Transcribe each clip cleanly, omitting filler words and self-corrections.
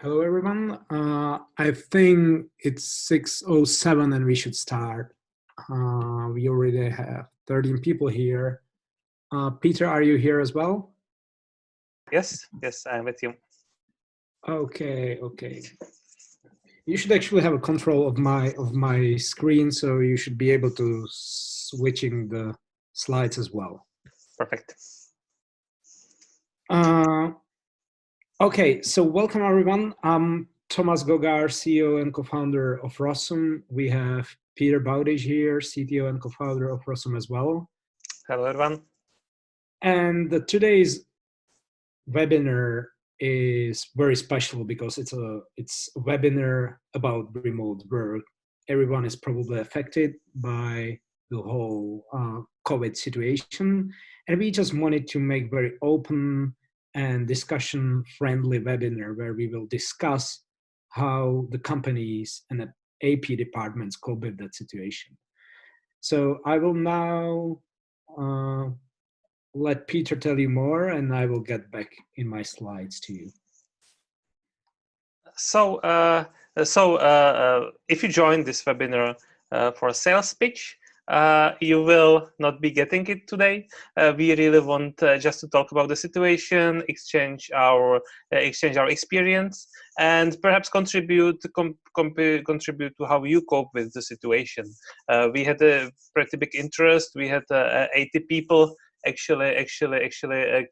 Hello, everyone. I think it's 6:07 and we should start. We already have 13 people here. Peter, are you here as well? Yes, I'm with you. Okay. You should actually have a control of my screen, so you should be able to switching the slides as well. Perfect. Okay, so welcome everyone. I'm Thomas Gogar, CEO and co-founder of Rossum. We have Peter Bowditch here, CTO and co-founder of Rossum as well. Hello, everyone. And today's webinar is very special because it's a webinar about remote work. Everyone is probably affected by the whole COVID situation, and we just wanted to make very open and discussion-friendly webinar where we will discuss how the companies and the AP departments cope with that situation. So I will now let Peter tell you more, and I will get back in my slides to you. So, if you join this webinar for a sales pitch, you will not be getting it today. We really want just to talk about the situation, exchange our experience, and perhaps contribute to how you cope with the situation. We had a pretty big interest. We had 80 people actually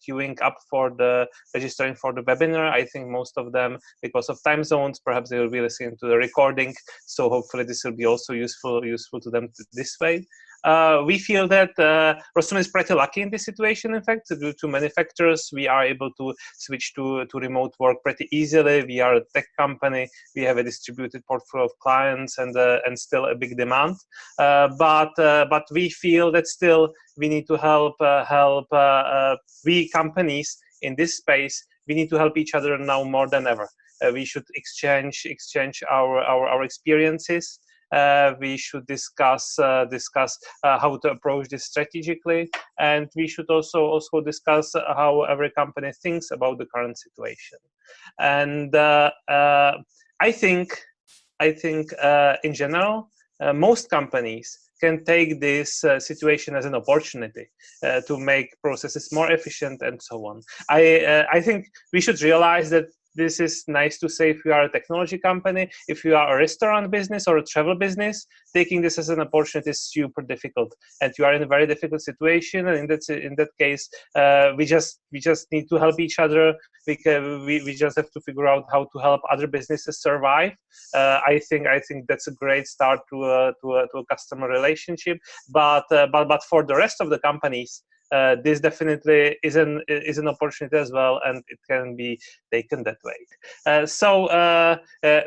queuing up for the registering for the webinar. I think most of them, because of time zones, perhaps they will be listening to the recording. So hopefully this will be also useful to them this way. We feel that Rossum is pretty lucky in this situation. In fact, due to many factors, we are able to switch to remote work pretty easily. We are a tech company. We have a distributed portfolio of clients and still a big demand. But we feel that still we need to help we companies in this space. We need to help each other now more than ever. We should exchange our experiences. We should discuss how to approach this strategically, and we should also discuss how every company thinks about the current situation. And I think in general, most companies can take this situation as an opportunity to make processes more efficient and so on. I think we should realize that this is nice to say if you are a technology company. If you are a restaurant business or a travel business, taking this as an opportunity is super difficult, and you are in a very difficult situation. And in that case, we just need to help each other. We just have to figure out how to help other businesses survive. I think that's a great start to a customer relationship. But for the rest of the companies, this definitely is an opportunity as well, and it can be taken that way. So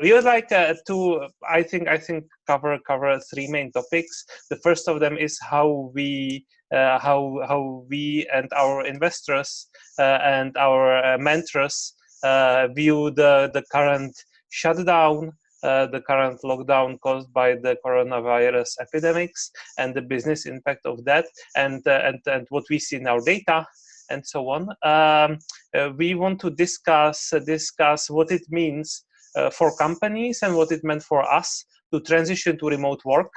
we would like to, I think, cover three main topics. The first of them is how we and our investors and our mentors view the current shutdown, the current lockdown caused by the coronavirus epidemics and the business impact of that, and what we see in our data and so on. We want to discuss what it means for companies and what it meant for us to transition to remote work.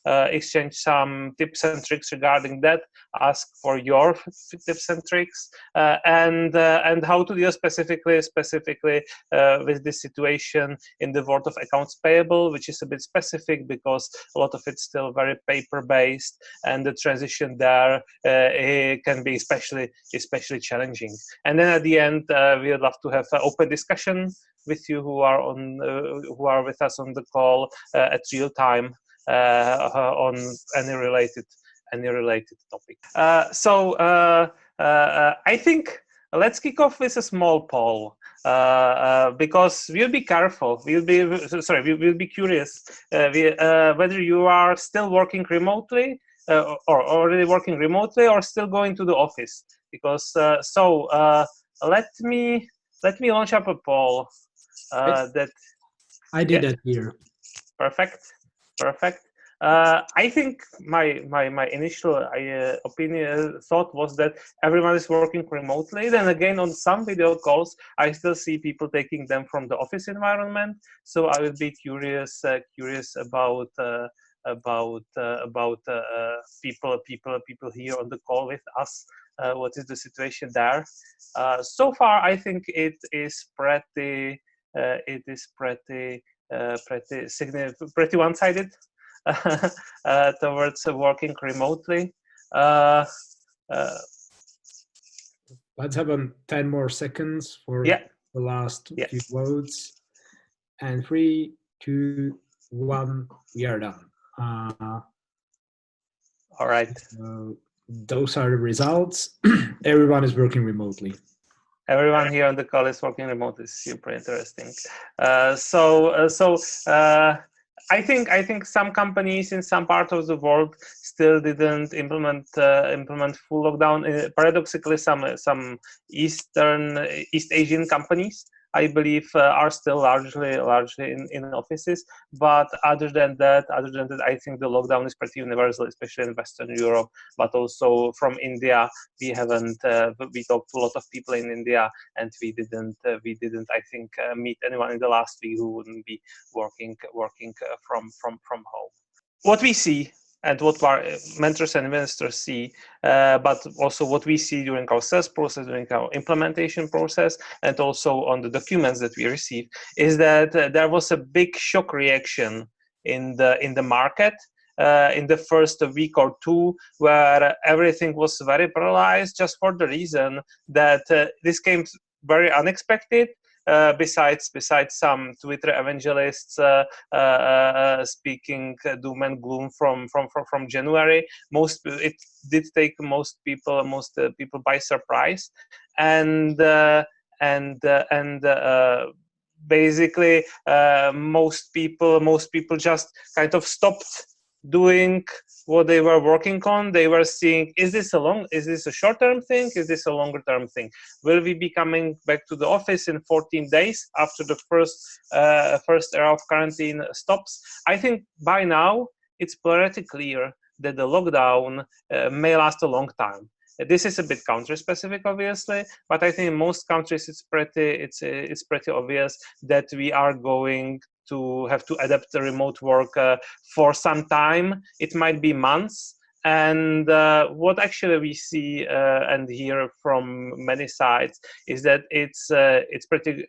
Exchange some tips and tricks regarding that, ask for your tips and tricks, and how to deal specifically with this situation in the world of accounts payable, which is a bit specific because a lot of it's still very paper based, and the transition there it can be especially challenging. And then at the end, we would love to have an open discussion with you who are with us on the call at real time. On any related topic. So I think let's kick off with a small poll because we'll be careful. We'll be curious whether you are still working remotely or already working remotely or still going to the office. Because let me launch up a poll that I did that here. Perfect. I think my initial opinion thought was that everyone is working remotely. Then again, on some video calls, I still see people taking them from the office environment. So I would be curious about people here on the call with us. What is the situation there? So far, I think it is pretty one-sided. Towards working remotely. Uh, uh, Let's have 10 more seconds for yeah, the last yeah. few votes. And 3, 2, 1, we are done. All right. Those are the results. Everyone is working remotely. Everyone here on the call is working remotely. Super interesting. So I think some companies in some part of the world still didn't implement full lockdown. Paradoxically, some East Asian companies, I believe, are still largely in offices. But other than that, I think the lockdown is pretty universal, especially in Western Europe, but also from India. We haven't. We talked to a lot of people in India, and we didn't. I think meet anyone in the last week who wouldn't be working from home. What we see and what our mentors and investors see, but also what we see during our sales process, during our implementation process, and also on the documents that we receive, is that there was a big shock reaction in the market in the first week or two, where everything was very paralyzed, just for the reason that this came very unexpected. Besides some Twitter evangelists speaking doom and gloom from January, it did take most people by surprise, and basically most people just kind of stopped doing what they were working on. They were seeing, is this a short-term thing? Is this a longer-term thing? Will we be coming back to the office in 14 days after the first era of quarantine stops? I think by now it's pretty clear that the lockdown may last a long time. This is a bit country-specific, obviously, but I think in most countries it's pretty obvious that we are going to have to adapt the remote work for some time. It might be months. And what actually we see and hear from many sides is that it's pretty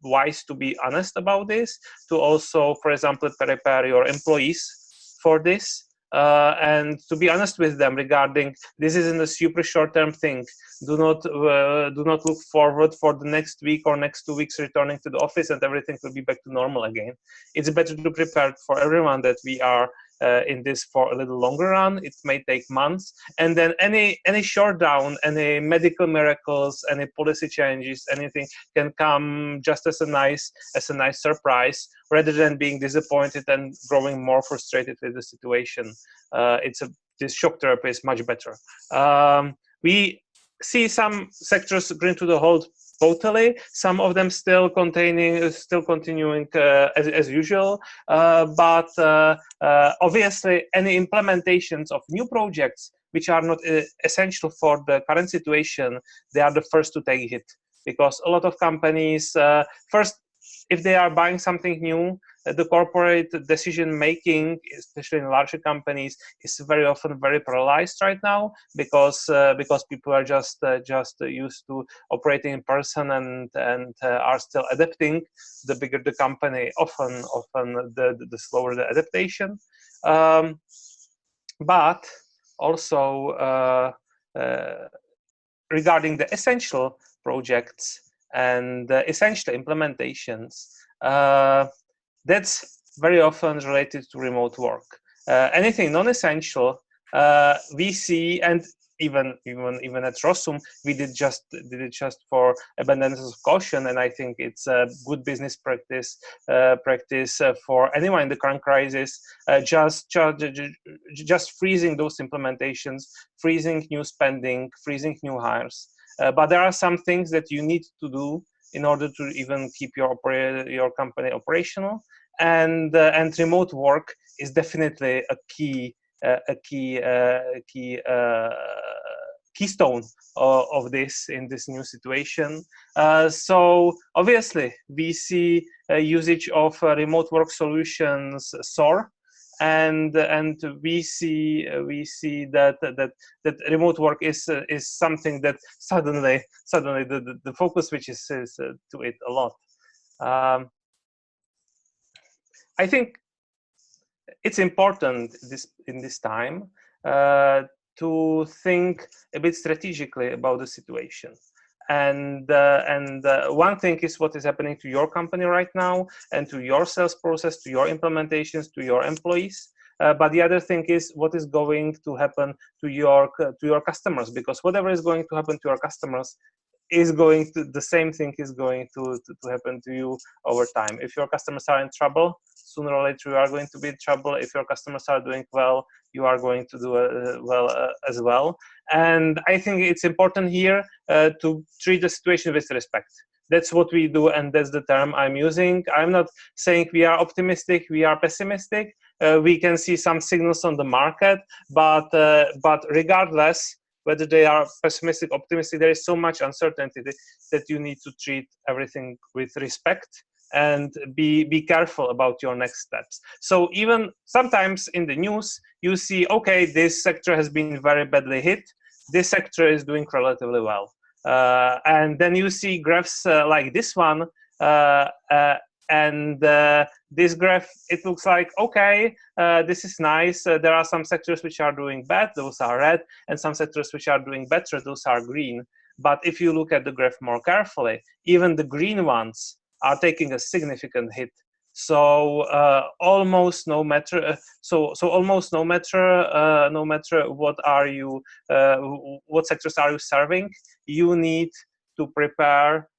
wise to be honest about this, to also, for example, prepare your employees for this. And to be honest with them regarding, this isn't a super short-term thing. Do not look forward for the next week or next 2 weeks returning to the office and everything will be back to normal again. It's better to prepare for everyone that we are in this for a little longer run. It may take months, and then any short down, any medical miracles, any policy changes, anything can come just as a nice surprise, rather than being disappointed and growing more frustrated with the situation. This shock therapy is much better. We see some sectors going to the hold totally. Some of them still continuing as usual. But obviously, any implementations of new projects which are not essential for the current situation, they are the first to take hit, because a lot of companies first, if they are buying something new, the corporate decision making, especially in larger companies, is very often very paralyzed right now, because people are just used to operating in person, and are still adapting. The bigger the company, often the slower the adaptation. But also regarding the essential projects and essential implementations, that's very often related to remote work. Anything non-essential, we see, and even at Rossum, we did it just for abundance of caution, and I think it's a good business practice for anyone in the current crisis. Just freezing those implementations, freezing new spending, freezing new hires. But there are some things that you need to do in order to even keep your company operational. and remote work is definitely a keystone of this in this new situation. So obviously we see usage of remote work solutions soar, and we see that remote work is something that suddenly the focus which is to it a lot. I think it's important in this time to think a bit strategically about the situation. And one thing is what is happening to your company right now, and to your sales process, to your implementations, to your employees. But the other thing is what is going to happen to your customers, because whatever is going to happen to your customers is going to, the same thing is going to happen to you over time. If your customers are in trouble, sooner or later you are going to be in trouble. If your customers are doing well, you are going to do well as well. And I think it's important here to treat the situation with respect. That's what we do, and that's the term I'm using. I'm not saying we are optimistic, we are pessimistic. We can see some signals on the market, but regardless whether they are pessimistic, optimistic, there is so much uncertainty that you need to treat everything with respect and be careful about your next steps. So even sometimes in the news, you see, okay, this sector has been very badly hit. This sector is doing relatively well. And then you see graphs like this one, and this graph, it looks like, okay, this is nice. There are some sectors which are doing bad, those are red, and some sectors which are doing better, those are green. But if you look at the graph more carefully, even the green ones are taking a significant hit. So almost no matter, almost no matter, no matter what are you, what sectors are you serving, you need to prepare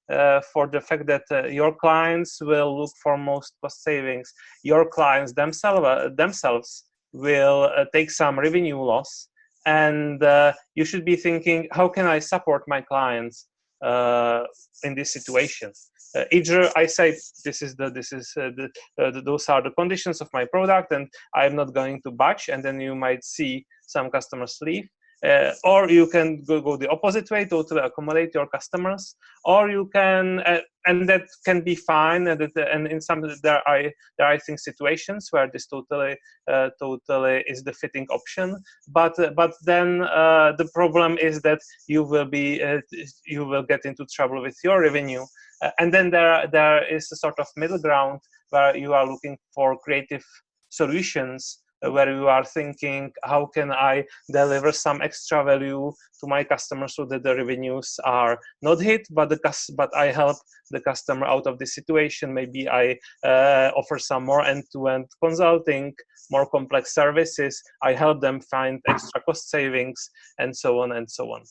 for the fact that your clients will look for most cost savings. Your clients themselves will take some revenue loss, and you should be thinking, how can I support my clients in this situation? Either I say those are the conditions of my product, and I'm not going to budge, and then you might see some customers leave. Or you can go the opposite way, totally accommodate your customers, or you can, and that can be fine. And in some there are I think situations where this totally is the fitting option. But then the problem is that you will get into trouble with your revenue, and then there is a sort of middle ground where you are looking for creative solutions, where you are thinking, how can I deliver some extra value to my customers so that the revenues are not hit, but I help the customer out of this situation. Maybe I offer some more end-to-end consulting, more complex services. I help them find extra cost savings, and so on and so on.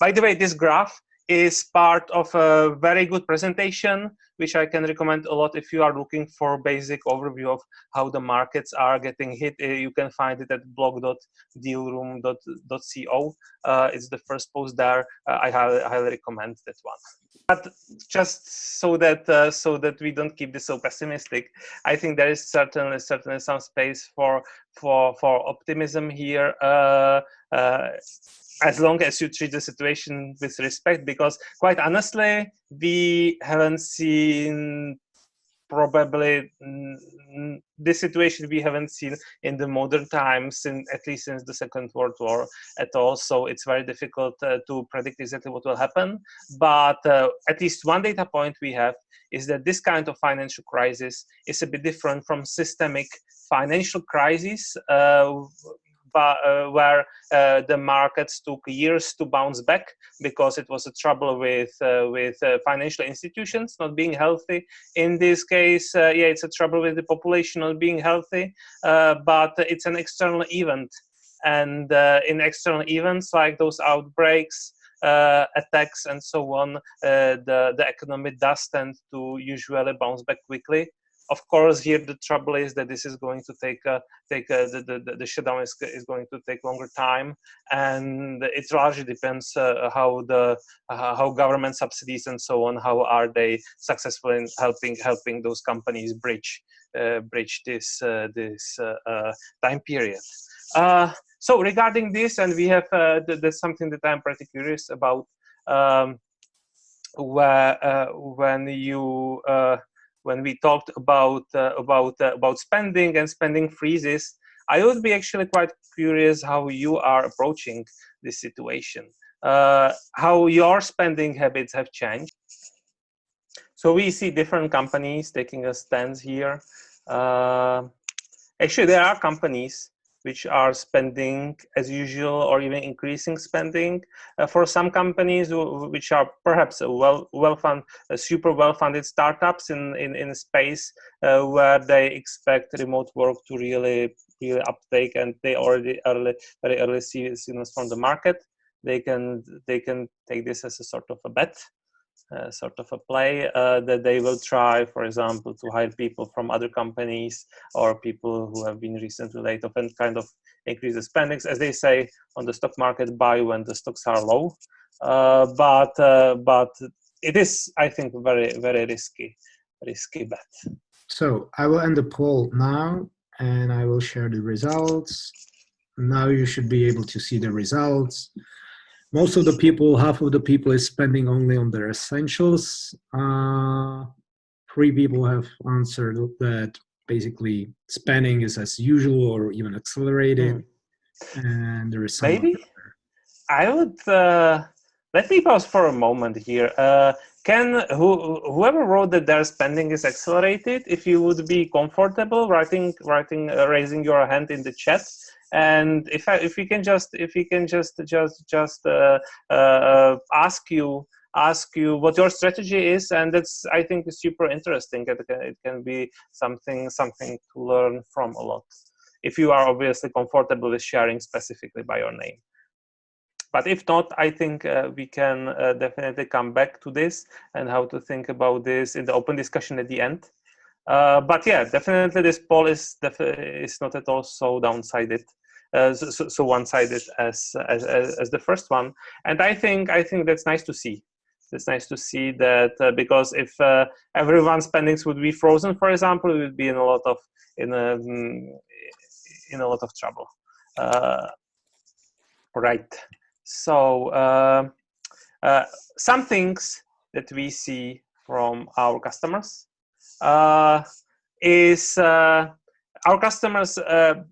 By the way, this graph is part of a very good presentation, which I can recommend a lot if you are looking for a basic overview of how the markets are getting hit. You can find it at blog.dealroom.co. It's the first post there. I highly recommend that one. But just so that we don't keep this so pessimistic, I think there is certainly some space for optimism here. As long as you treat the situation with respect, because quite honestly, we haven't seen probably this situation we haven't seen in the modern times, at least since the Second World War at all. So it's very difficult to predict exactly what will happen. But at least one data point we have is that this kind of financial crisis is a bit different from systemic financial crisis, where the markets took years to bounce back because it was a trouble with financial institutions not being healthy. In this case, it's a trouble with the population not being healthy, but it's an external event. And in external events like those outbreaks, attacks, and so on, the economy does tend to usually bounce back quickly. Of course, here the trouble is that this is going to the shutdown is going to take longer time, and it largely depends how government subsidies and so on, how are they successful in helping those companies bridge this time period. So regarding this, and we have that's something that I'm pretty curious about. When we talked about spending and spending freezes, I would be actually quite curious how you are approaching this situation, how your spending habits have changed. So we see different companies taking a stance here. Actually, there are companies which are spending as usual or even increasing spending. For some companies which are perhaps super well-funded startups in a space where they expect remote work to really uptake, and they already very early see signals from the market, they can take this as a sort of a bet. Sort of a play that they will try, for example, to hire people from other companies or people who have been recently laid off and kind of increase the spendings, as they say on the stock market, buy when the stocks are low. But it is, I think, very risky bet. So I will end the poll now, and I will share the results. Now you should be able to see the results. Most of the people, half of the people is spending only on their essentials. 3 people have answered that basically spending is as usual or even accelerated. And there is some maybe I would let me pause for a moment here. Can whoever wrote that their spending is accelerated, if you would be comfortable raising your hand in the chat, and if we can just ask you what your strategy is, and that's, I think, is super interesting. It can be something to learn from a lot, if you are obviously comfortable with sharing specifically by your name. But if not, I think we can definitely come back to this and how to think about this in the open discussion at the end. But yeah, definitely this poll is not at all so downside-sided, so one-sided as the first one. And I think that's nice to see. It's nice to see that because if everyone's spendings would be frozen, for example, we would be in a lot of trouble. Right. So some things that we see from our customers is our customers, a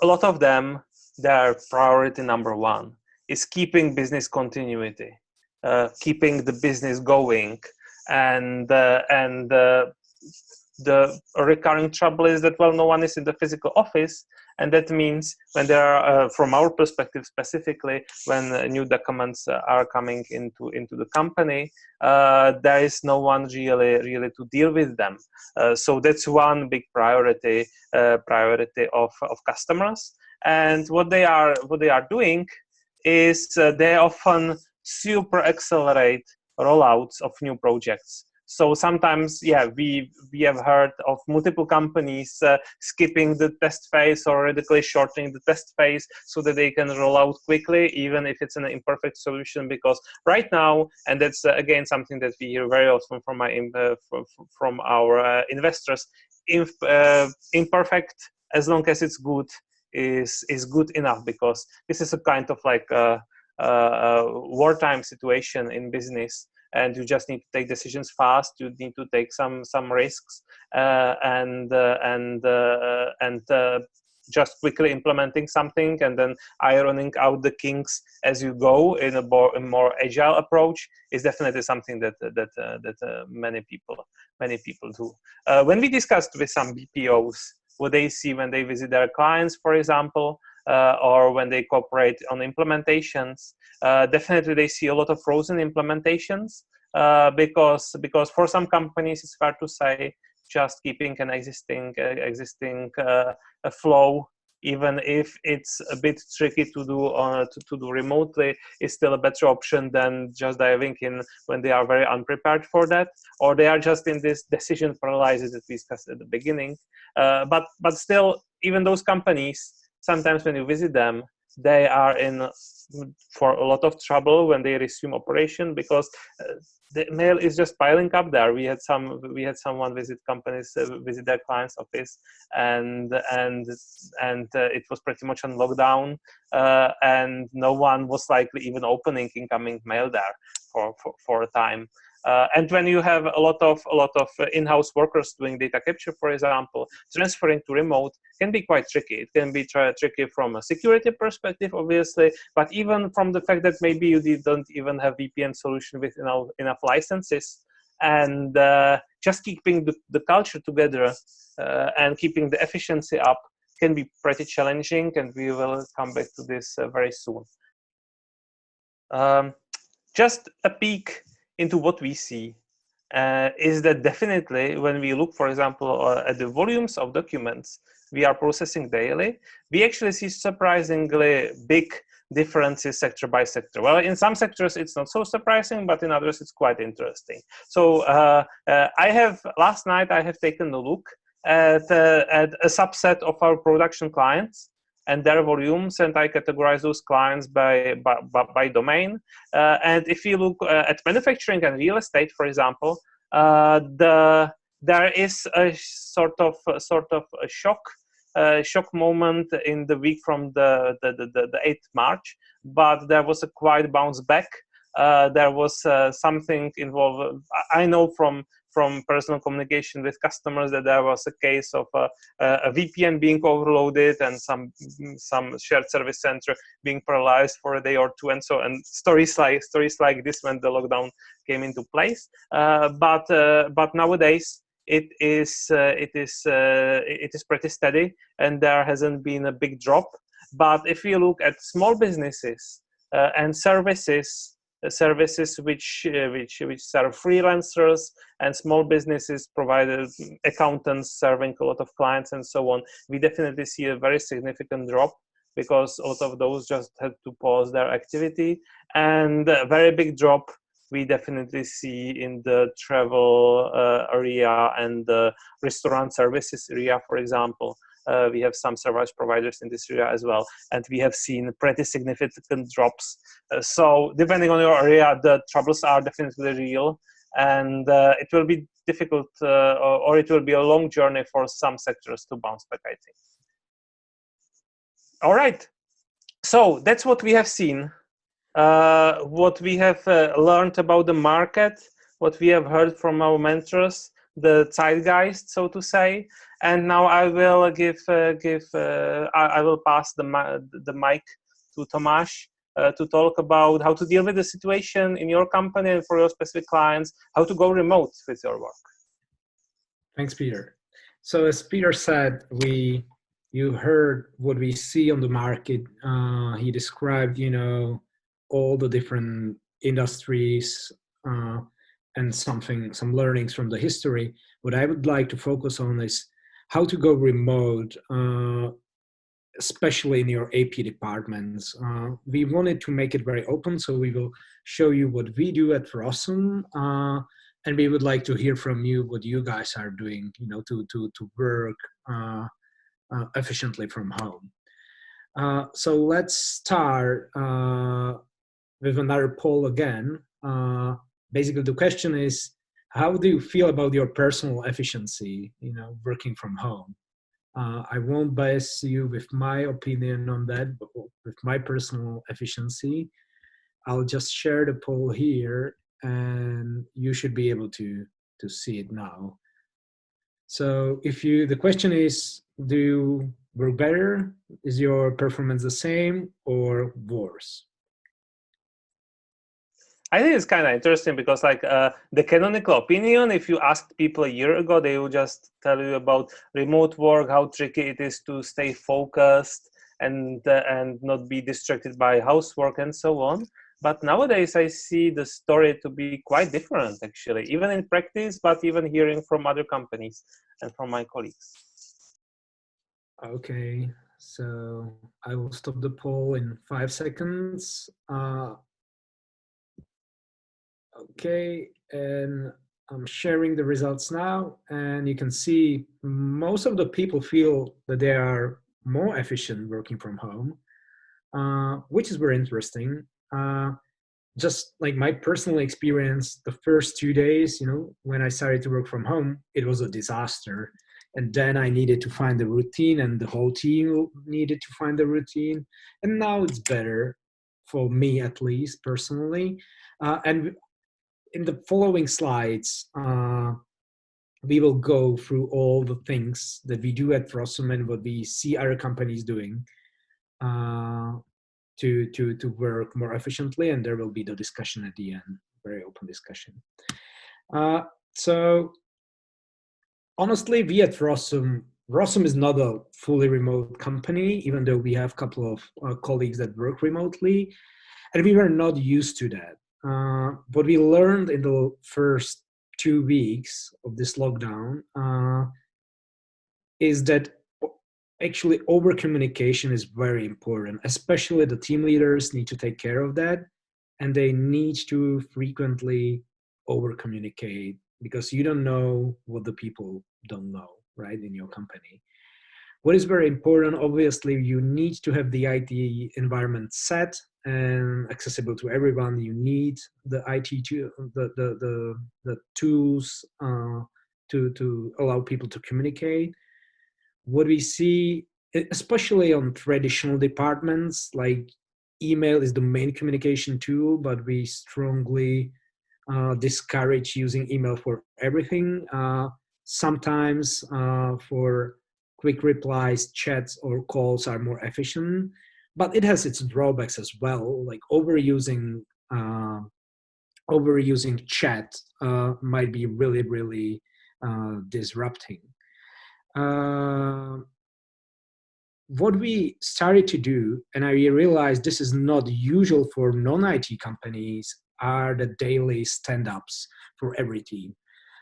lot of them, their priority number one is keeping business continuity, keeping the business going, and the recurring trouble is that, well, no one is in the physical office, and that means when there are, from our perspective specifically, when new documents are coming into the company, there is no one really to deal with them. So that's one big priority of customers. And what they are doing is they often super accelerate rollouts of new projects. So sometimes, yeah, we have heard of multiple companies skipping the test phase or radically shortening the test phase so that they can roll out quickly, even if it's an imperfect solution. Because right now, and that's again something that we hear very often from our investors, imperfect, as long as it's good, is good enough, because this is a kind of like a wartime situation in business. And you just need to take decisions fast. You need to take some risks, and just quickly implementing something and then ironing out the kinks as you go in a more agile approach is definitely something that many people do. When we discussed with some BPOs what they see when they visit their clients, for example, or when they cooperate on implementations, definitely they see a lot of frozen implementations because for some companies it's fair to say just keeping an existing flow even if it's a bit tricky to do to do remotely, is still a better option than just diving in when they are very unprepared for that, or they are just in this decision paralysis that we discussed at the beginning. But still, even those companies, sometimes when you visit them, they are in for a lot of trouble when they resume operation, because the mail is just piling up there. We had someone visit companies, visit their client's office, and it was pretty much on lockdown, and no one was likely even opening incoming mail there for a time. And when you have a lot of in-house workers doing data capture, for example, transferring to remote can be quite tricky. It can be tricky from a security perspective, obviously, but even from the fact that maybe you don't even have VPN solution with enough licenses, and just keeping the culture together and keeping the efficiency up can be pretty challenging, and we will come back to this very soon. Just a peek into what we see is that definitely when we look, for example, at the volumes of documents we are processing daily, we actually see surprisingly big differences sector by sector. Well, in some sectors it's not so surprising, but in others it's quite interesting. So last night I have taken a look at a subset of our production clients and their volumes, and I categorize those clients by domain. And if you look at manufacturing and real estate, for example, there is a sort of a shock moment in the week from the 8th March, but there was a quite bounce back. There was something involved. I know from personal communication with customers that there was a case of a VPN being overloaded and some shared service center being paralyzed for a day or two, and so, and stories like this when the lockdown came into place. But nowadays it is pretty steady, and there hasn't been a big drop. But if you look at small businesses and services which serve freelancers and small businesses, providers, accountants serving a lot of clients and so on, we definitely see a very significant drop, because a lot of those just had to pause their activity. And a very big drop we definitely see in the travel area and the restaurant services area, for example. We have some service providers in this area as well, and we have seen pretty significant drops. So depending on your area, the troubles are definitely real, and it will be difficult, or it will be a long journey for some sectors to bounce back, I think. All right, so that's what we have seen, what we have learned about the market, what we have heard from our mentors, the zeitgeist, so to say. And now I will I will pass the mic to Tomáš to talk about how to deal with the situation in your company and for your specific clients, how to go remote with your work. Thanks, Peter. So as Peter said, you heard what we see on the market. He described, all the different industries and some learnings from the history. What I would like to focus on is how to go remote, especially in your AP departments. We wanted to make it very open, so we will show you what we do at Rossum, and we would like to hear from you what you guys are doing, to work efficiently from home. So let's start with another poll again. Basically, the question is, how do you feel about your personal efficiency, working from home? I won't bias you with my opinion on that, but with my personal efficiency, I'll just share the poll here, and you should be able to see it now. So the question is, do you work better? Is your performance the same or worse? I think it's kind of interesting because, like, the canonical opinion, if you asked people a year ago, they would just tell you about remote work, how tricky it is to stay focused and not be distracted by housework and so on. But nowadays, I see the story to be quite different, actually, even in practice, but even hearing from other companies and from my colleagues. Okay, So I will stop the poll in 5 seconds. Okay, and I'm sharing the results now, and you can see most of the people feel that they are more efficient working from home, which is very interesting. Just like my personal experience, the first 2 days, when I started to work from home, it was a disaster. And then I needed to find the routine, and the whole team needed to find the routine. And now it's better for me, at least personally. And in the following slides, we will go through all the things that we do at Rossum and what we see other companies doing uh, to work more efficiently, and there will be the discussion at the end, very open discussion. Uh, so honestly, we at Rossum is not a fully remote company, even though we have a couple of colleagues that work remotely, and we were not used to that. What we learned in the first 2 weeks of this lockdown is that actually over communication is very important, especially the team leaders need to take care of that, and they need to frequently over communicate because you don't know what the people don't know, right, in your company. What is very important, obviously, you need to have the IT environment set and accessible to everyone. You need the IT to the tools to allow people to communicate. What we see, especially on traditional departments, like email is the main communication tool, but we strongly discourage using email for everything. Sometimes for quick replies, chats or calls are more efficient, but it has its drawbacks as well. Like overusing chat might be really, really disrupting. Uh, what we started to do, and I realized this is not usual for non-IT companies, are the daily stand-ups for every team.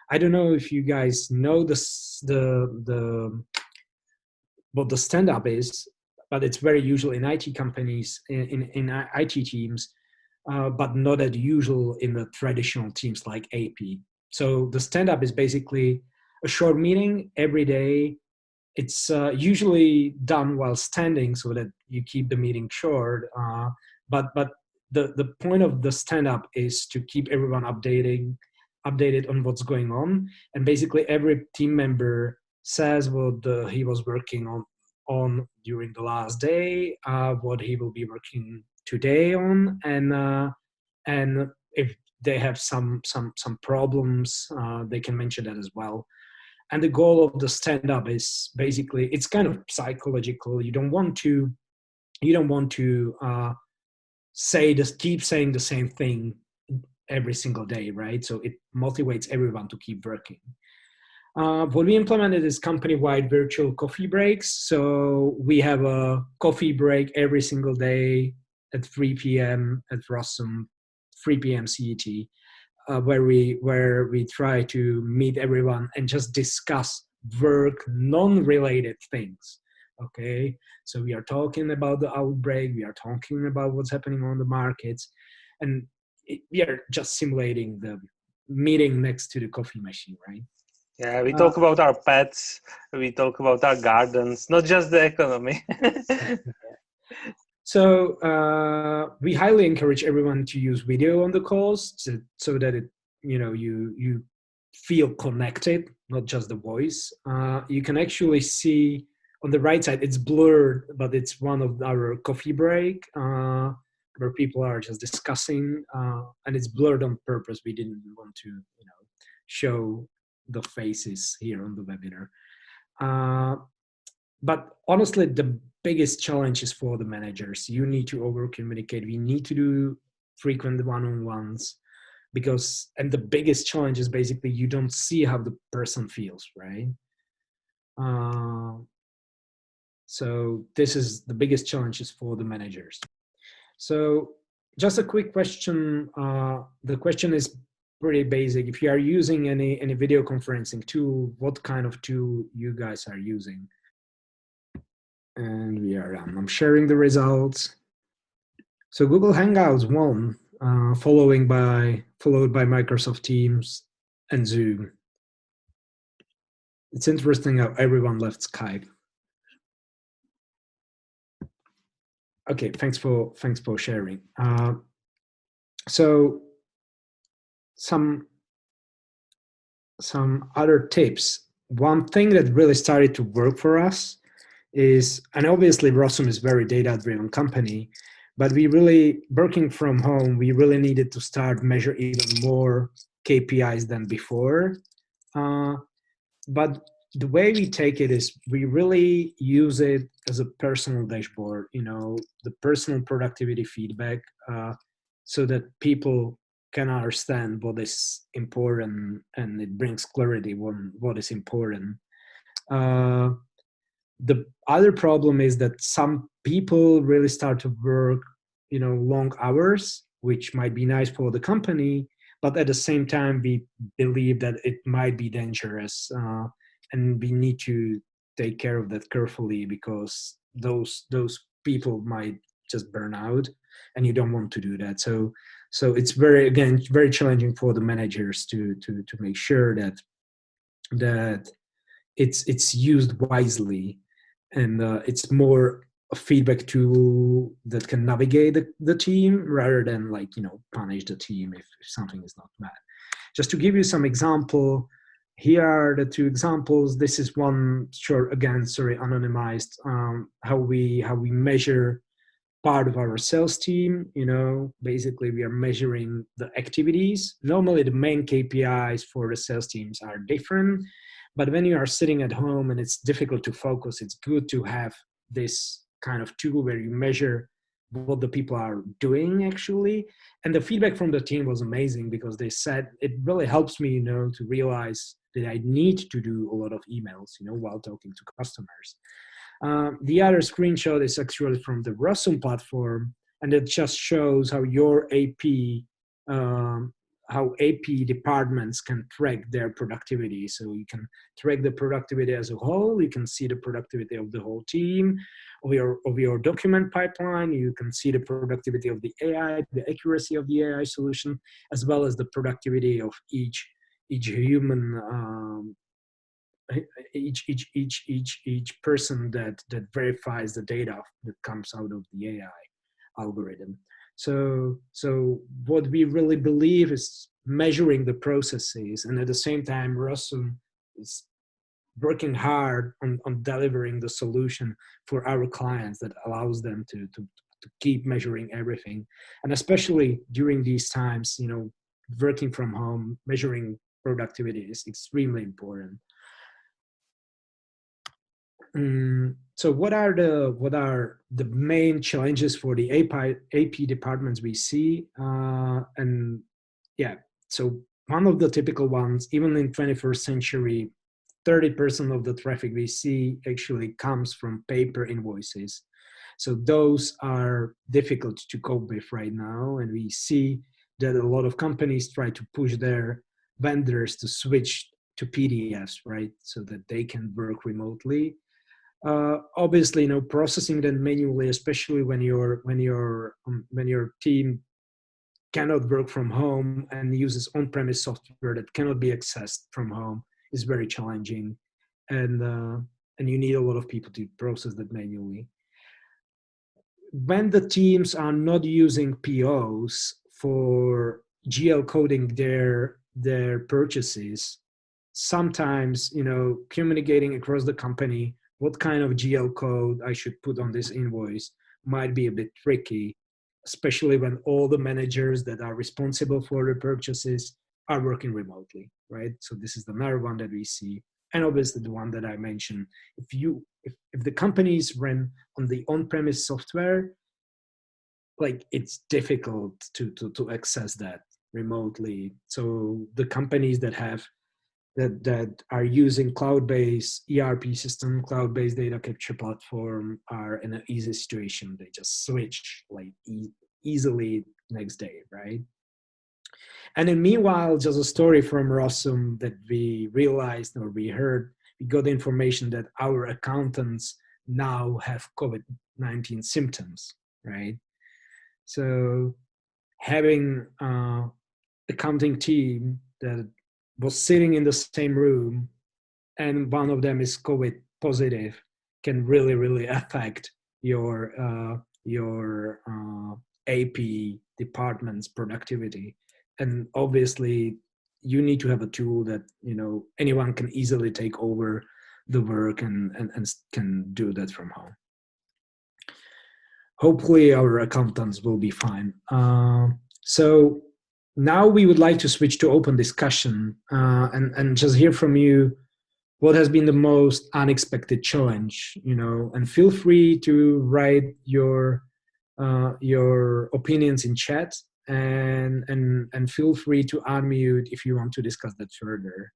I don't know if you guys know the what the stand-up is, but it's very usual in IT companies, in IT teams, but not as usual in the traditional teams like AP. So the stand-up is basically a short meeting every day. It's usually done while standing so that you keep the meeting short. But the point of the stand up is to keep everyone updated on what's going on, and basically every team member says what he was working on during the last day, what he will be working today on, and if they have some problems, they can mention that as well. And the goal of the stand up is basically it's kind of psychological. You don't want to keep saying the same thing every single day, right? So it motivates everyone to keep working. What we implemented is company-wide virtual coffee breaks. So we have a coffee break every single day at 3 p.m. at Rossum, 3 p.m. CET, where we try to meet everyone and just discuss work non-related things. Okay, so we are talking about the outbreak, we are talking about what's happening on the markets, and we are just simulating the meeting next to the coffee machine, right? Yeah, we uh, talk about our pets, we talk about our gardens, not just the economy. So we highly encourage everyone to use video on the calls so that you feel connected, not just the voice. You can actually see on the right side it's blurred, but it's one of our coffee break where people are just discussing, and it's blurred on purpose. We didn't want to show the faces here on the webinar. But honestly, the biggest challenge is for the managers. You need to over communicate. We need to do frequent one-on-ones and the biggest challenge is basically you don't see how the person feels, right? So this is the biggest challenge is for the managers. So just a quick question. The question is pretty basic. If you are using any video conferencing tool, what kind of tool you guys are using? And we are done. I'm sharing the results. So Google Hangouts won, followed by Microsoft Teams and Zoom. It's interesting how everyone left Skype. Okay, thanks for sharing. So some other tips. One thing that really started to work for us is, and obviously Rossum is very data-driven company, but we really, working from home, we really needed to start measure even more KPIs than before. Uh, but the way we take it is we really use it as a personal dashboard, the personal productivity feedback, so that people can understand what is important, and it brings clarity on what is important. uh, the other problem is that some people really start to work long hours, which might be nice for the company, but at the same time we believe that it might be dangerous, and we need to take care of that carefully, because those people might just burn out, and you don't want to do that. So it's very challenging for the managers to make sure that it's used wisely, and it's more a feedback tool that can navigate the team, rather than punish the team if something is not met. Just to give you some example, here are the two examples. This is one, sure, again, sorry, anonymized, how we measure part of our sales team. Basically we are measuring the activities. Normally the main KPIs for the sales teams are different, but when you are sitting at home and it's difficult to focus, it's good to have this kind of tool where you measure what the people are doing actually. And the feedback from the team was amazing, because they said it really helps me, to realize that I need to do a lot of emails, while talking to customers. The other screenshot is actually from the Rusum platform, and it just shows how your AP, how AP departments can track their productivity. So you can track the productivity as a whole. You can see the productivity of the whole team, of your document pipeline. You can see the productivity of the AI, the accuracy of the AI solution, as well as the productivity of each human, each person that verifies the data that comes out of the AI algorithm. So what we really believe is measuring the processes, and at the same time, Rossum is working hard on delivering the solution for our clients that allows them to keep measuring everything. And especially during these times, working from home, measuring productivity is extremely important. So what are the main challenges for the AP departments we see? And yeah, so one of the typical ones, even in 21st century, 30% of the traffic we see actually comes from paper invoices. So those are difficult to cope with right now, and we see that a lot of companies try to push their vendors to switch to PDFs, right, so that they can work remotely. Obviously, processing them manually, especially when your team cannot work from home and uses on-premise software that cannot be accessed from home, is very challenging, and you need a lot of people to process that manually. When the teams are not using POs for GL coding their purchases, sometimes communicating across the company what kind of GL code I should put on this invoice might be a bit tricky, especially when all the managers that are responsible for the purchases are working remotely, right? So this is another one that we see. And obviously the one that I mentioned, if the companies run on the on-premise software, like it's difficult to access that remotely. So the companies that are using cloud-based ERP system, cloud-based data capture platform, are in an easy situation. They just switch like easily next day, right? And then meanwhile, just a story from Rossum that we realized, or we heard, we got information that our accountants now have COVID-19 symptoms, right? So having accounting team that was sitting in the same room and one of them is COVID positive can really, really affect your AP department's productivity. And obviously, you need to have a tool that anyone can easily take over the work and can do that from home. Hopefully, our accountants will be fine. So now we would like to switch to open discussion and just hear from you what has been the most unexpected challenge, and feel free to write your opinions in chat and feel free to unmute if you want to discuss that further.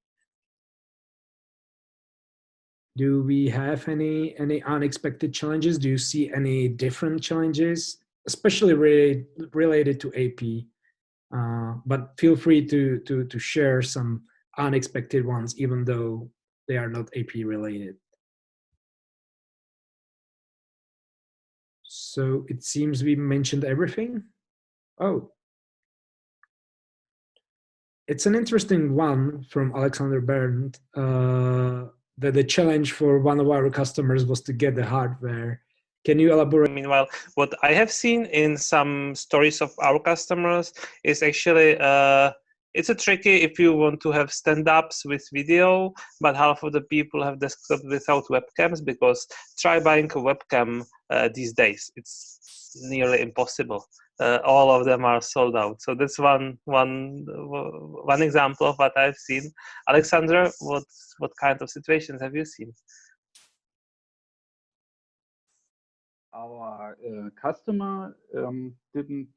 Do we have any unexpected challenges? Do you see any different challenges, especially related to AP? But feel free to share some unexpected ones, even though they are not AP related. So it seems we mentioned everything. Oh, it's an interesting one from Alexander Bernd, that the challenge for one of our customers was to get the hardware. Can you elaborate? Meanwhile, what I have seen in some stories of our customers is actually it's a tricky if you want to have stand-ups with video, but half of the people have desktop without webcams, because try buying a webcam these days. It's nearly impossible. All of them are sold out. So that's one example of what I've seen. Alexander, what kind of situations have you seen? Our customer didn't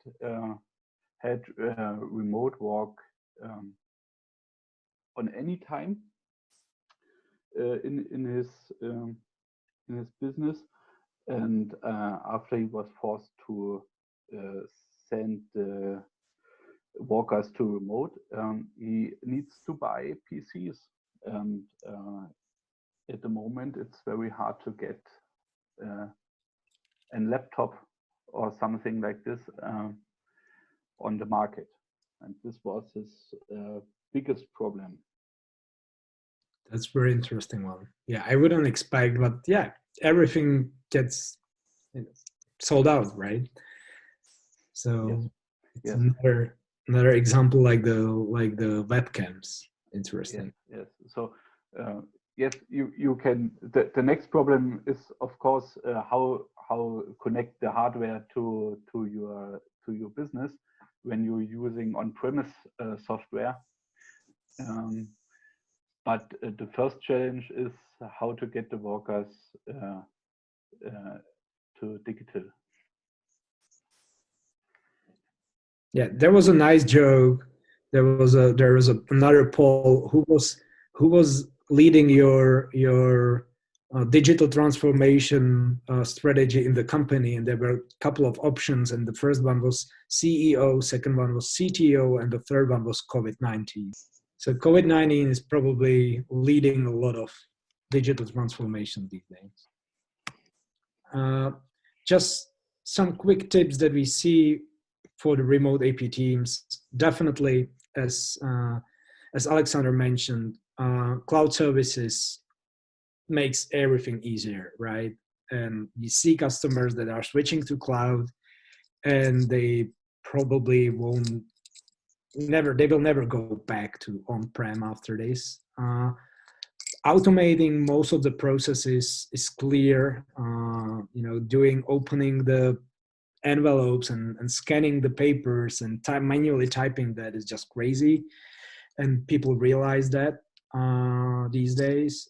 had remote work on any time in his business, and after he was forced to send the workers to remote, he needs to buy PCs, and at the moment it's very hard to get a laptop or something like this on the market, and this was his biggest problem. That's very interesting one. Yeah, I wouldn't expect, but yeah, everything gets sold out, right? So Yes. it's Yes. another example like the webcams. Interesting. Yes. So yes, you can. The next problem is, of course, how connect the hardware to your business when you're using on-premise software. But the first challenge is how to get the workers to digital. Yeah, there was a nice joke. There was another poll. Who was leading your digital transformation strategy in the company? And there were a couple of options. And the first one was CEO, second one was CTO, and the third one was COVID-19. So COVID-19 is probably leading a lot of digital transformation these days. Just some quick tips that we see for the remote AP teams. Definitely, as Alexander mentioned, cloud services makes everything easier, right? And we see customers that are switching to cloud, and they probably they will never go back to on-prem after this. Automating most of the processes is clear. Opening the envelopes and scanning the papers and manually typing that is just crazy, and people realize that these days.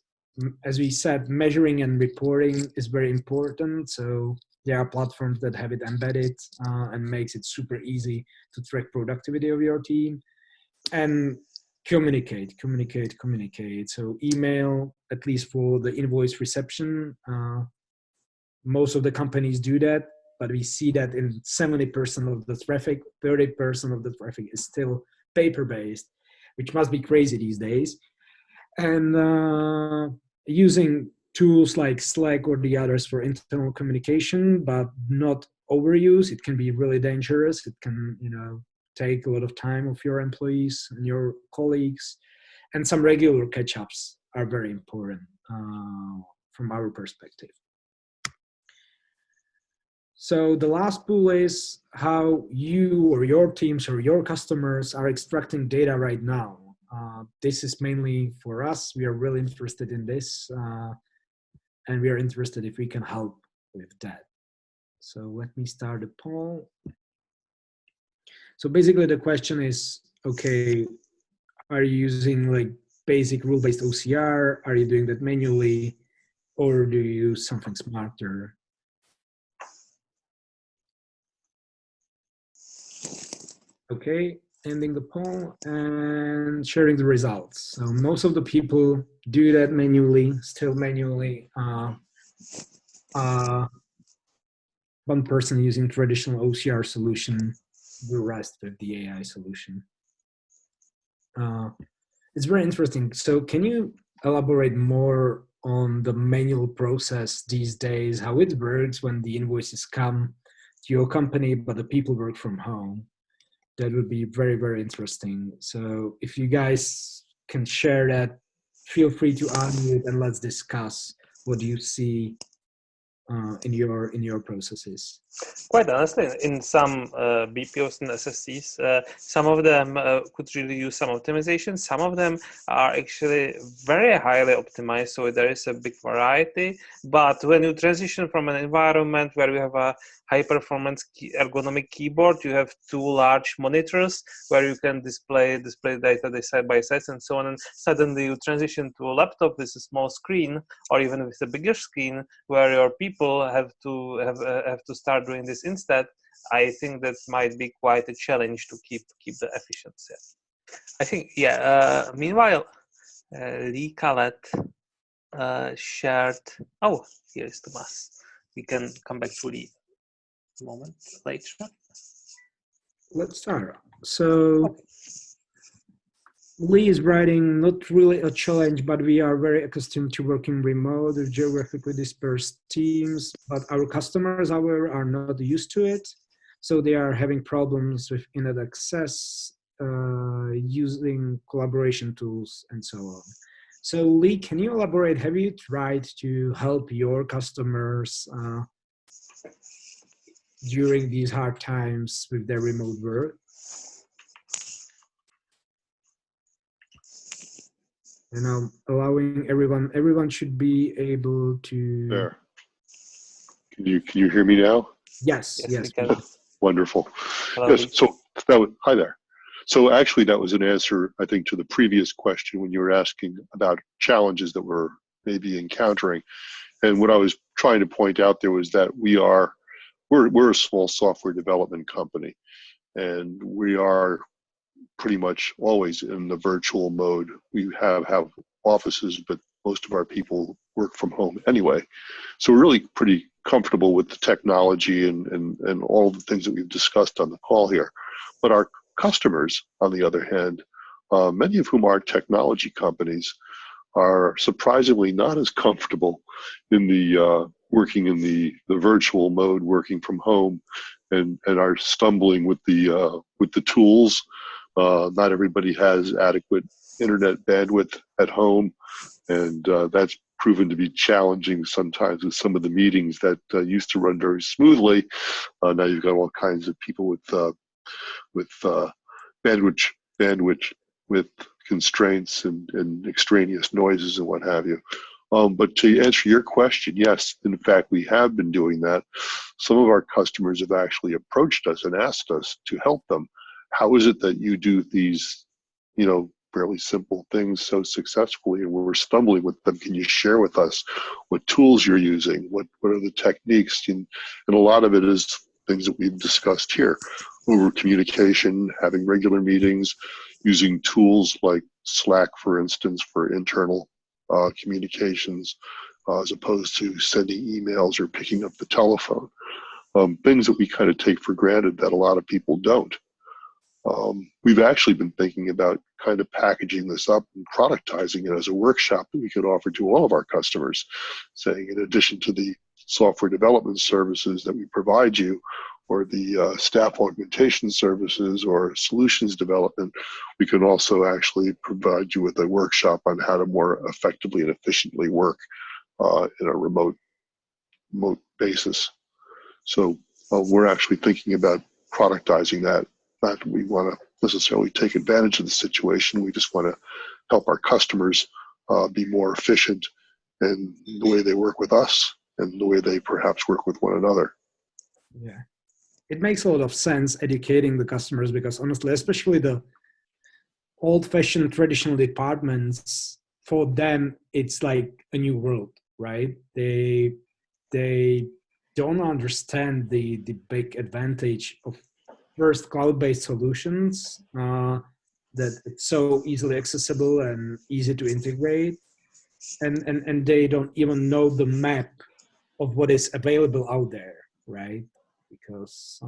As we said, measuring and reporting is very important. So there are platforms that have it embedded and makes it super easy to track productivity of your team. And communicate. So email, at least for the invoice reception, most of the companies do that, but we see that in 70% of the traffic, 30% of the traffic is still paper-based, which must be crazy these days. And using tools like Slack or the others for internal communication, but not overuse. It can be really dangerous. It can, take a lot of time of your employees and your colleagues. And some regular catch-ups are very important from our perspective. So the last pool is how you or your teams or your customers are extracting data right now. This is mainly for us. We are really interested in this, and we are interested if we can help with that. So let me start the poll. So basically the question is, okay, are you using like basic rule-based OCR? Are you doing that manually? Or do you use something smarter? Okay, ending the poll and sharing the results. So most of the people do that manually, still manually. One person using traditional OCR solution, the rest with the AI solution. It's very interesting. So can you elaborate more on the manual process these days, how it works when the invoices come to your company, but the people work from home? That would be very, very interesting. So if you guys can share that, feel free to unmute and let's discuss what you see in your processes. Quite honestly, in some BPOs and SSCs, some of them could really use some optimization. Some of them are actually very highly optimized, so there is a big variety. But when you transition from an environment where you have a high-performance ergonomic keyboard, you have two large monitors where you can display data side by side and so on, and suddenly you transition to a laptop with a small screen or even with a bigger screen where your people have to start doing this instead. I think that might be quite a challenge to keep the efficiency. I think, yeah. Meanwhile, Lee Khaled shared. Oh, here's Tomas. We can come back to Lee a moment later. Let's start. So Lee is writing, not really a challenge, but we are very accustomed to working remote with geographically dispersed teams, but our customers, however, are not used to it. So they are having problems with internet access, using collaboration tools, and so on. So Lee, can you elaborate? Have you tried to help your customers during these hard times with their remote work? And allowing everyone should be able to. There. Can you hear me now? Yes. We can. Wonderful. Hello, Yes. Lee. So hi there. So actually, that was an answer, I think, to the previous question when you were asking about challenges that we're maybe encountering. And what I was trying to point out there was that we're a small software development company, and we are pretty much always in the virtual mode. We have offices, but most of our people work from home anyway. So we're really pretty comfortable with the technology and all the things that we've discussed on the call here. But our customers, on the other hand, many of whom are technology companies, are surprisingly not as comfortable in the working in the virtual mode, working from home, and are stumbling with the tools. Not everybody has adequate internet bandwidth at home, and that's proven to be challenging sometimes with some of the meetings that used to run very smoothly. Now you've got all kinds of people with bandwidth with constraints and extraneous noises and what have you. But to answer your question, yes, in fact, we have been doing that. Some of our customers have actually approached us and asked us to help them. How is it that you do these, fairly simple things so successfully, and we're stumbling with them? Can you share with us what tools you're using? What are the techniques? And a lot of it is things that we've discussed here: over communication, having regular meetings, using tools like Slack, for instance, for internal communications, as opposed to sending emails or picking up the telephone. Things that we kind of take for granted that a lot of people don't. We've actually been thinking about kind of packaging this up and productizing it as a workshop that we can offer to all of our customers, saying in addition to the software development services that we provide you, or the staff augmentation services or solutions development, we can also actually provide you with a workshop on how to more effectively and efficiently work in a remote basis. So we're actually thinking about productizing that. Not that we want to necessarily take advantage of the situation. We just want to help our customers be more efficient in the way they work with us and the way they perhaps work with one another. Yeah. It makes a lot of sense educating the customers, because honestly, especially the old-fashioned traditional departments, for them, it's like a new world, right? They don't understand the big advantage of first cloud-based solutions, that it's so easily accessible and easy to integrate. And they don't even know the map of what is available out there, right? Because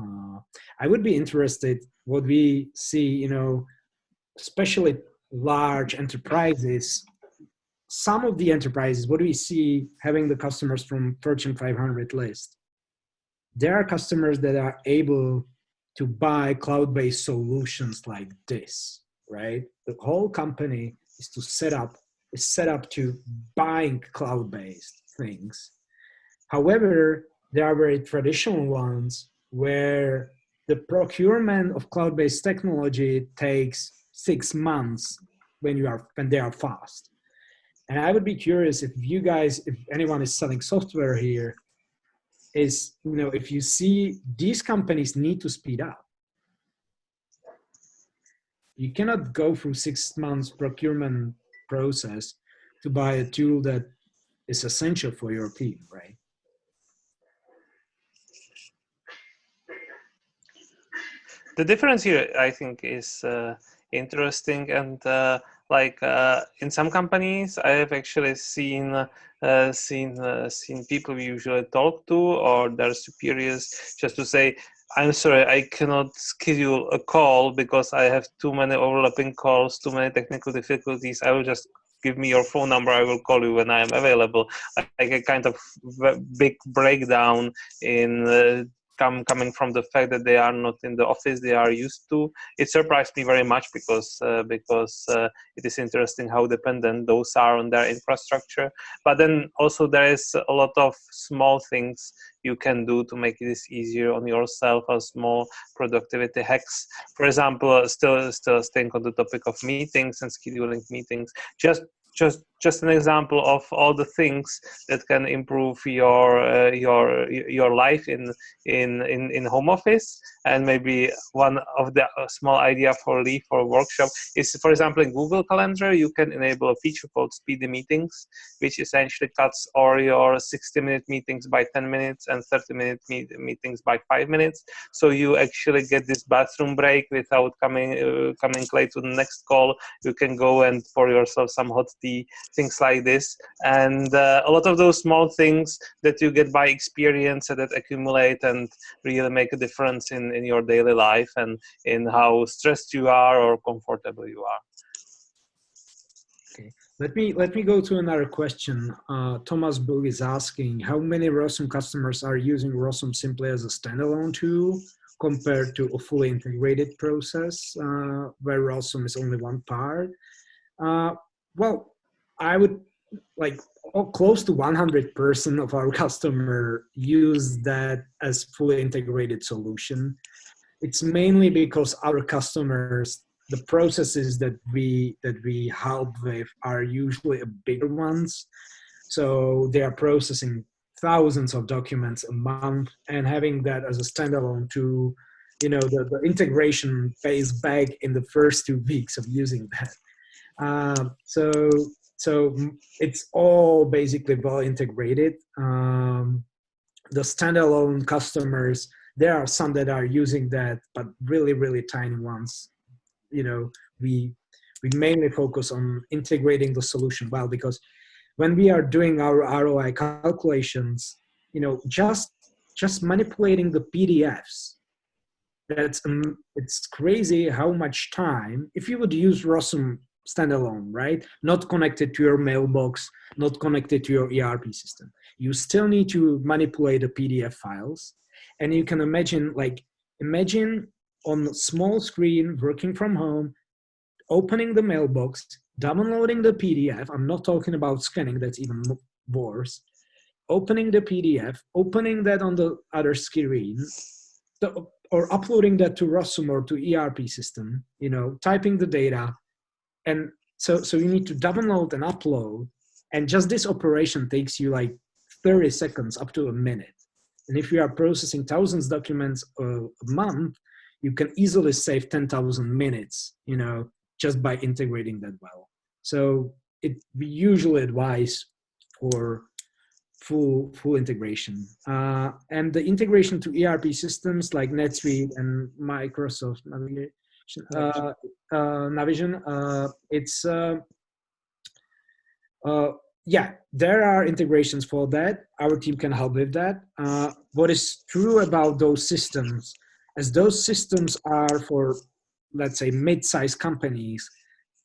I would be interested what we see, especially large enterprises. Some of the enterprises, what do we see having the customers from Fortune 500 list? There are customers that are able to buy cloud-based solutions like this, right? The whole company is set up to buying cloud-based things. However, there are very traditional ones where the procurement of cloud-based technology takes 6 months when they are fast. And I would be curious if you guys, if anyone is selling software here, is, if you see these companies need to speed up. You cannot go through 6 months procurement process to buy a tool that is essential for your team, right? The difference here, I think, is interesting, and in some companies, I have actually seen people we usually talk to or their superiors just to say, "I'm sorry, I cannot schedule a call because I have too many overlapping calls, too many technical difficulties. I will just give me your phone number. I will call you when I am available." Like a kind of big breakdown in. Coming from the fact that they are not in the office they are used to. It surprised me very much because it is interesting how dependent those are on their infrastructure. But then also there is a lot of small things you can do to make this easier on yourself, as small productivity hacks. For example, still staying on the topic of meetings and scheduling meetings, just an example of all the things that can improve your life in home office. And maybe one of the small idea for Leaf or workshop is, for example, in Google Calendar, you can enable a feature called Speedy Meetings, which essentially cuts all your 60-minute meetings by 10 minutes and 30-minute meetings by 5 minutes. So you actually get this bathroom break without coming late to the next call. You can go and pour yourself some hot tea, things like this. And a lot of those small things that you get by experience that accumulate and really make a difference in your daily life and in how stressed you are or comfortable you are. Okay, let me go to another question. Thomas Bug is asking, how many ROSM customers are using ROSM simply as a standalone tool compared to a fully integrated process where ROSM is only one part? Well, I would close to 100% of our customer use that as fully integrated solution. It's mainly because our customers, the processes that we help with are usually bigger ones. So they are processing thousands of documents a month, and having that as a standalone tool, the integration pays back in the first 2 weeks of using that. So it's all basically well integrated. The standalone customers, there are some that are using that, but really, really tiny ones. We mainly focus on integrating the solution well, because when we are doing our ROI calculations, just manipulating the PDFs it's crazy how much time, if you would use Rossum standalone, right? Not connected to your mailbox, not connected to your ERP system. You still need to manipulate the PDF files. And you can imagine on small screen, working from home, opening the mailbox, downloading the PDF. I'm not talking about scanning, that's even worse. Opening the PDF, opening that on the other screen, or uploading that to Rossum or to ERP system, typing the data. And so you need to download and upload. And just this operation takes you like 30 seconds up to a minute. And if you are processing thousands of documents a month, you can easily save 10,000 minutes, just by integrating that well. So we usually advise for full integration. And the integration to ERP systems like NetSuite and Microsoft Navision, there are integrations for that. Our team can help with that. What is true about those systems, as those systems are for, let's say, mid-sized companies,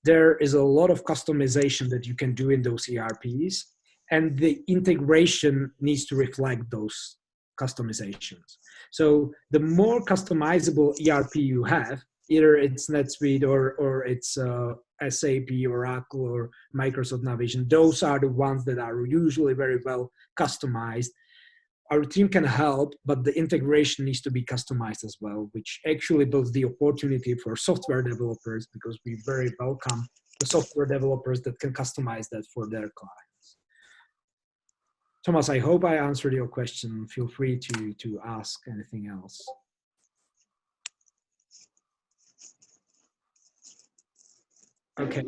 there is a lot of customization that you can do in those ERPs, and the integration needs to reflect those customizations. So the more customizable ERP you have, either it's NetSuite or it's SAP, Oracle, or Microsoft Navision, those are the ones that are usually very well customized. Our team can help, but the integration needs to be customized as well, which actually builds the opportunity for software developers, because we very welcome the software developers that can customize that for their clients. Thomas, I hope I answered your question. Feel free to ask anything else. Okay.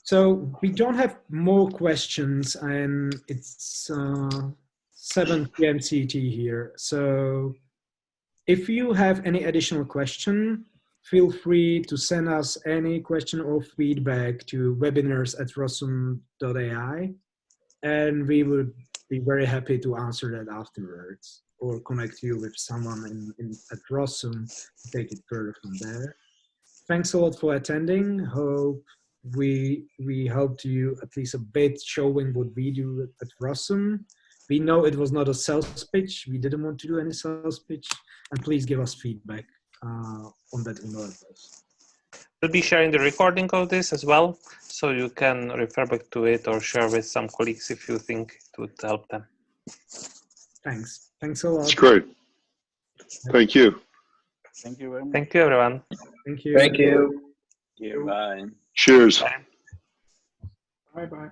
So we don't have more questions, and it's 7 p.m. CET here. So if you have any additional question, feel free to send us any question or feedback to webinars@rossum.ai, and we would be very happy to answer that afterwards, or connect you with someone at Rossum to take it further from there. Thanks a lot for attending. Hope we helped you at least a bit, showing what we do at Rossum. We know it was not a sales pitch. We didn't want to do any sales pitch. And please give us feedback on that email address. We'll be sharing the recording of this as well, so you can refer back to it or share with some colleagues if you think it would help them. Thanks. Thanks a lot. That's great. Thank you. Thank you very much. Thank you, everyone. Thank you. Thank you. Bye. Cheers. Bye. Bye-bye.